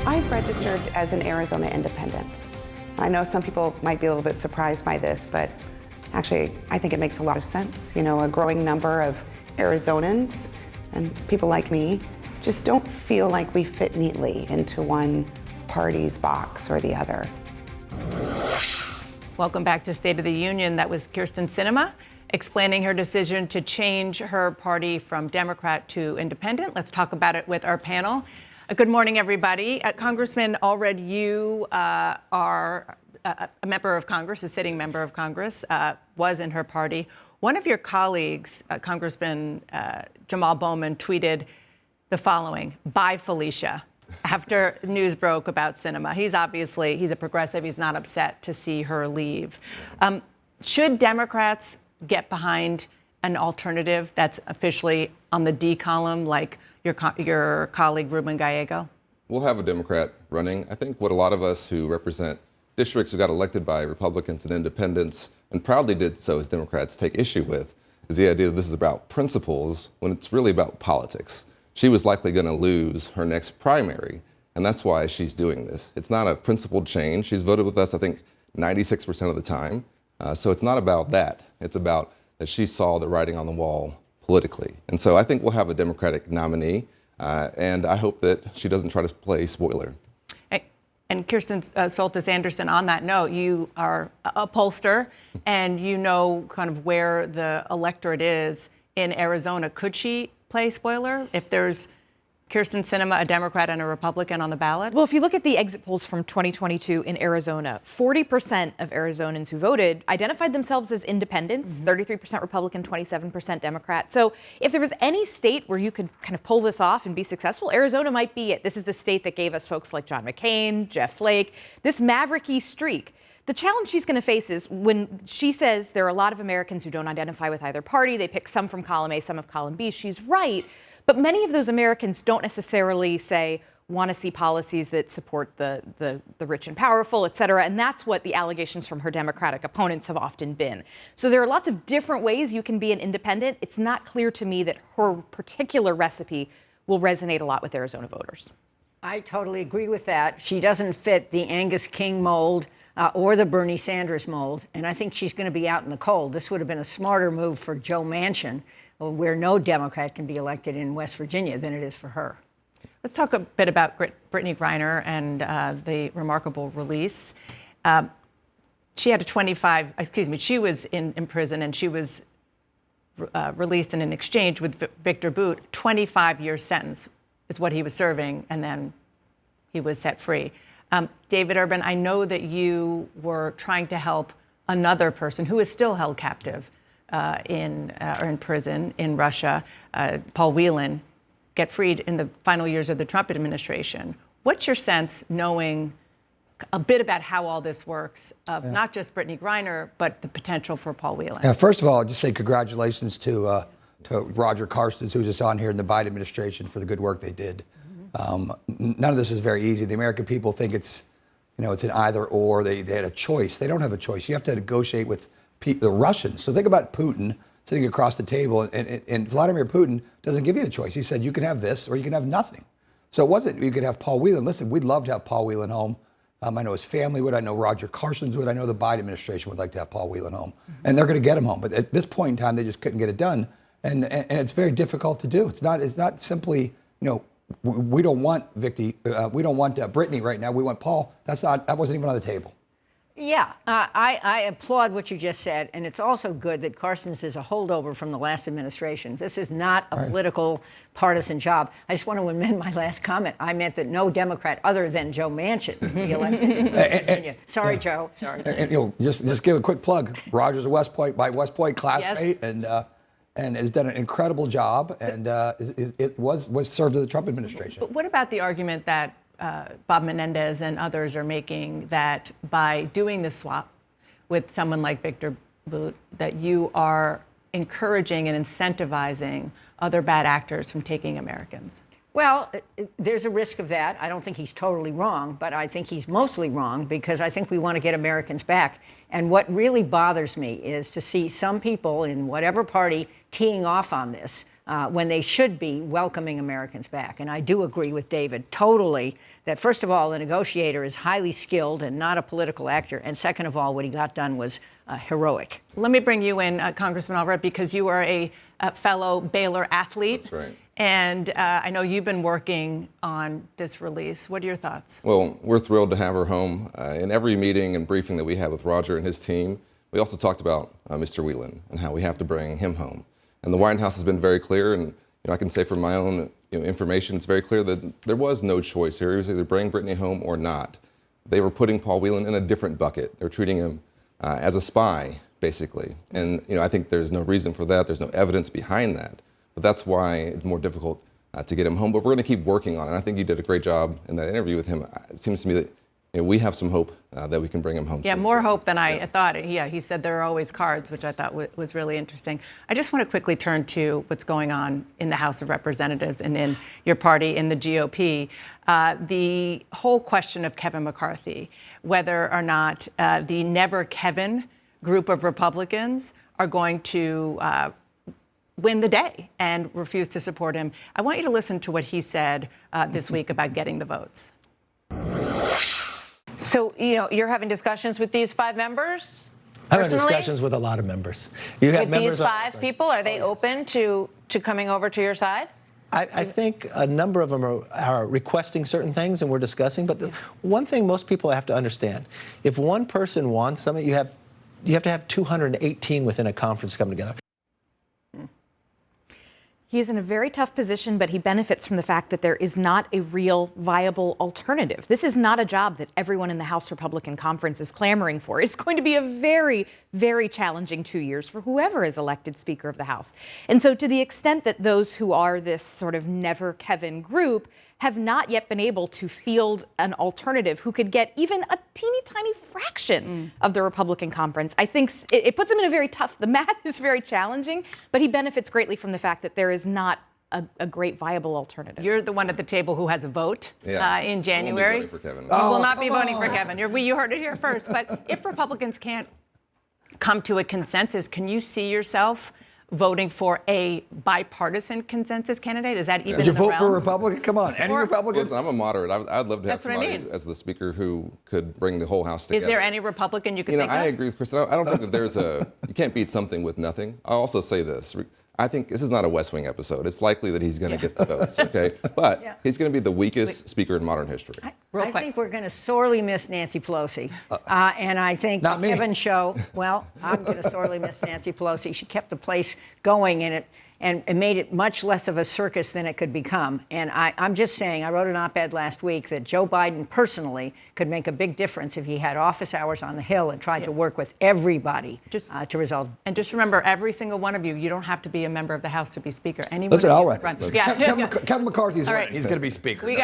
I've registered as an Arizona independent. I know some people might be a little bit surprised by this, but actually, I think it makes a lot of sense. You know, a growing number of Arizonans and people like me just don't feel like we fit neatly into one party's box or the other. Welcome back to State of the Union. That was Kyrsten Sinema explaining her decision to change her party from Democrat to Independent. Let's talk about it with our panel. Good morning, everybody. Congressman Allred, you are a member of Congress, a sitting member of Congress, was in her party. One of your colleagues, Congressman Jamal Bowman, tweeted the following: "Bye, Felicia," after news broke about Sinema. He's a progressive. He's not upset to see her leave. Should Democrats get behind an alternative that's officially on the D column, like your colleague Ruben Gallego? We'll have a Democrat running. I think what a lot of us who represent districts who got elected by Republicans and independents, and proudly did so as Democrats, take issue with is the idea that this is about principles when it's really about politics. She was likely going to lose her next primary, and that's why she's doing this. It's not a principled change. She's voted with us, I think, 96% of the time. So it's not about that. It's about that she saw the writing on the wall politically. And so I think we'll have a Democratic nominee, and I hope that she doesn't try to play spoiler. And Kirsten Soltis Anderson, on that note, you are a pollster and you know kind of where the electorate is in Arizona. Could she play spoiler if there's Kyrsten Sinema, a Democrat, and a Republican on the ballot? Well, if you look at the exit polls from 2022 in Arizona, 40% of Arizonans who voted identified themselves as independents, 33% Republican, 27% Democrat. So if there was any state where you could kind of pull this off and be successful, Arizona might be it. This is the state that gave us folks like John McCain, Jeff Flake, this mavericky streak. The challenge she's going to face is when she says there are a lot of Americans who don't identify with either party. They pick some from column A, some of column B. She's right. But many of those Americans don't necessarily want to see policies that support the rich and powerful, et cetera. And that's what the allegations from her Democratic opponents have often been. So there are lots of different ways you can be an independent. It's not clear to me that her particular recipe will resonate a lot with Arizona voters. I totally agree with that. She doesn't fit the Angus King mold or the Bernie Sanders mold. And I think she's going to be out in the cold. This would have been a smarter move for Joe Manchin, where no Democrat can be elected in West Virginia, than it is for her. Let's talk a bit about Brittany Griner and the remarkable release. She was in prison and she was released in an exchange with Victor Bout. 25-year sentence is what he was serving, and then he was set free. David Urban, I know that you were trying to help another person who is still held captive in prison in Russia, Paul Whelan, get freed in the final years of the Trump administration. What's your sense, knowing a bit about how all this works, of not just Brittany Griner, but the potential for Paul Whelan? Yeah, first of all, I'll just say congratulations to Roger Carstens, who's just on here in the Biden administration, for the good work they did. None of this is very easy. The American people think it's an either or. They had a choice. They don't have a choice. You have to negotiate with the Russians. So think about Putin sitting across the table, and Vladimir Putin doesn't give you a choice. He said, you can have this or you can have nothing. So it wasn't you could have Paul Whelan. Listen, we'd love to have Paul Whelan home. I know his family would. I know Roger Carstens would. I know the Biden administration would like to have Paul Whelan home. And they're going to get him home. But at this point in time, they just couldn't get it done. And it's very difficult to do. It's not simply, we don't want we don't want Brittany right now. We want Paul. That wasn't even on the table. Yeah, I applaud what you just said, and it's also good that Carstens is a holdover from the last administration. This is not a political partisan job. I just want to amend my last comment. I meant that no Democrat other than Joe Manchin be elected in West Virginia. Sorry, Joe. Sorry. And just give a quick plug. Roger's a West Point classmate, yes. and has done an incredible job, and it was served to the Trump administration. But what about the argument that Bob Menendez and others are making, that by doing the swap with someone like Victor Bout, that you are encouraging and incentivizing other bad actors from taking Americans? Well, there's a risk of that. I don't think he's totally wrong, but I think he's mostly wrong, because I think we want to get Americans back. And what really bothers me is to see some people in whatever party teeing off on this when they should be welcoming Americans back. And I do agree with David totally that, first of all, the negotiator is highly skilled and not a political actor, and second of all, what he got done was heroic. Let me bring you in, Congressman Albright, because you are a fellow Baylor athlete. That's right. And I know you've been working on this release. What are your thoughts? Well, we're thrilled to have her home. In every meeting and briefing that we had with Roger and his team, we also talked about Mr. Whelan and how we have to bring him home. And the White House has been very clear, and I can say from my own information, it's very clear that there was no choice here. It was either bring Brittany home or not. They were putting Paul Whelan in a different bucket. They were treating him as a spy, basically. And I think there's no reason for that. There's no evidence behind that. But that's why it's more difficult to get him home. But we're going to keep working on it. And I think you did a great job in that interview with him. It seems to me that we have some hope that we can bring him home. Yeah, soon. more hope than I thought. Yeah, he said there are always cards, which I thought was really interesting. I just want to quickly turn to what's going on in the House of Representatives and in your party, in the GOP. The whole question of Kevin McCarthy, whether or not the Never Kevin group of Republicans are going to win the day and refuse to support him. I want you to listen to what he said this week about getting the votes. So, you're having discussions with these 5 members? I'm having personally? discussions with a lot of members. You have With members these on 5 both sides. people, are they Oh, yes. open to coming over to your side? I think a number of them are requesting certain things, and we're discussing. But the one thing most people have to understand: if one person wants something, you have to have 218 within a conference come together. He's in a very tough position, but he benefits from the fact that there is not a real viable alternative. This is not a job that everyone in the House Republican Conference is clamoring for. It's going to be a very, very challenging 2 years for whoever is elected Speaker of the House. And so to the extent that those who are this sort of Never Kevin group have not yet been able to field an alternative who could get even a teeny tiny fraction of the Republican conference, I think it puts him in a very tough, the math is very challenging, but he benefits greatly from the fact that there is not a great viable alternative. You're the one at the table who has a vote in I January. won't be voting for Kevin. You will not be come voting for on. Kevin. You heard it here first. But if Republicans can't come to a consensus, can you see yourself voting for a bipartisan consensus candidate? Is that even Did you in the vote for a realm? Republican? Come on, any Republican? Listen, I'm a moderate. I'd love to have That's what I somebody mean. as the speaker who could bring the whole House together. Is there any Republican you could think I of? agree with Kristen. I don't think that there's you can't beat something with nothing. I'll also say this. I think this is not a West Wing episode. It's likely that he's going to get the votes, okay? But he's going to be the weakest speaker in modern history. Real I quick. think we're going to sorely miss Nancy Pelosi. And I think Not me. Kevin's show, well, I'm going to sorely miss Nancy Pelosi. She kept the place going in it and made it much less of a circus than it could become. And I'm just saying, I wrote an op-ed last week that Joe Biden personally could make a big difference if he had office hours on the Hill and tried to work with everybody to resolve. And just remember, every single one of you, you don't have to be a member of the House to be Speaker. Anyone Listen, who I'll run. runs. Kevin McCarthy's All winning. right. He's going to be Speaker. We No